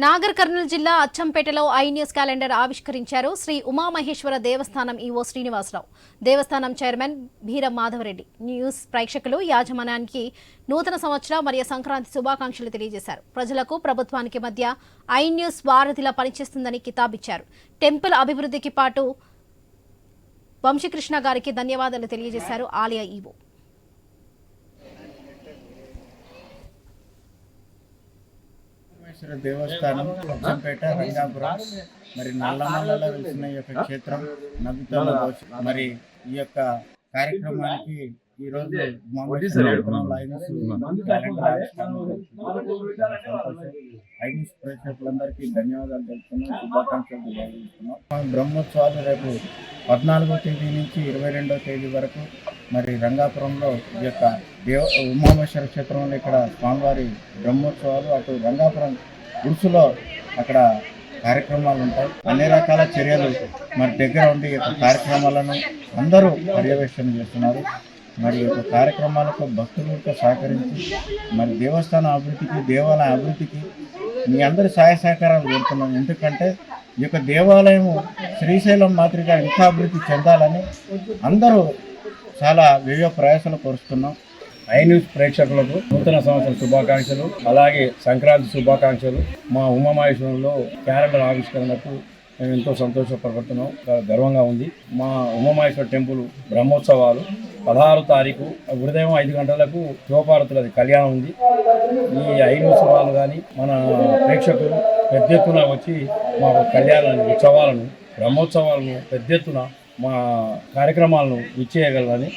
నాగర్ కర్నూలు జిల్లా అచ్చంపేటలో I news calendar ఆవిష్కరించారు శ్రీ ఉమామహేశ్వర దేవస్థానం EO Srinivasarao. దేవస్థానం chairman Beeram Madhava Reddy news ప్రేక్షకులు యాజమాన్యానికి నూతన సంవత్సర మరియు సంక్రాంతి శుభాకాంక్షలు తెలియజేశారు. ప్రజలకు ప్రభుత్వానికి మధ్య ఐ న్యూస్ వారధిలా పనిచేస్తుందని కితాబిచ్చారు. టెంపుల్ అభివృద్ధికి పాటు వంశీకృష్ణ గారికి ధన్యవాదాలు తెలియజేశారు ఆలయ ఈవో. దేవస్థానం అచ్చంపేట రంగాపురం మరి నల్లమల్లలో వెలిసిన ఈ యొక్క క్షేత్రం నవ్వుతున్న మరి ఈ యొక్క కార్యక్రమానికి ఈ రోజు ప్రేక్షకులందరికీ ధన్యవాదాలు తెలుపుతున్నాం, శుభాకాంక్షలు తెలియజేస్తున్నాం. బ్రహ్మోత్సవాలు రేపు 14వ తేదీ నుంచి 22వ తేదీ వరకు మరి రంగాపురంలో ఈ యొక్క ఉమామేశ్వర క్షేత్రంలో ఇక్కడ స్వామివారి బ్రహ్మోత్సవాలు, అటు రంగాపురం గురుసులో అక్కడ కార్యక్రమాలు ఉంటాయి. అన్ని రకాల చర్యలు మరి దగ్గర ఉండి ఈ యొక్క కార్యక్రమాలను అందరూ పర్యవేక్షణ చేస్తున్నారు. మరి యొక్క కార్యక్రమాలకు భక్తులతో సహకరించి మరి దేవస్థాన అభివృద్ధికి, దేవాలయ అభివృద్ధికి మీ అందరి సహాయ సహకారాలు కోరుతున్నాం. ఎందుకంటే ఈ యొక్క దేవాలయం శ్రీశైలం మాదిరిగా ఇంకా అభివృద్ధి చెందాలని అందరూ చాలా వ్యయ ప్రయాసాలు కోరుతున్నాం. ఐ న్యూస్ ప్రేక్షకులకు నూతన సంవత్సర శుభాకాంక్షలు, అలాగే సంక్రాంతి శుభాకాంక్షలు. మా ఉమామహేశ్వరంలో క్యాలెండర్ ఆవిష్కరణకు మేము ఎంతో సంతోషపడుతున్నాం, గర్వంగా ఉంది. మా ఉమామహేశ్వర టెంపుల్ బ్రహ్మోత్సవాలు 16వ తారీఖు ఉదయం 5 గంటలకు శివపార్వతులది కళ్యాణం ఉంది. ఈ ఐ న్యూస్ వాళ్ళు కానీ మన ప్రేక్షకులు పెద్ద ఎత్తున వచ్చి మా కళ్యాణ ఉత్సవాలను, బ్రహ్మోత్సవాలను పెద్ద ఎత్తున మా కార్యక్రమాలను విచ్చేయగలరని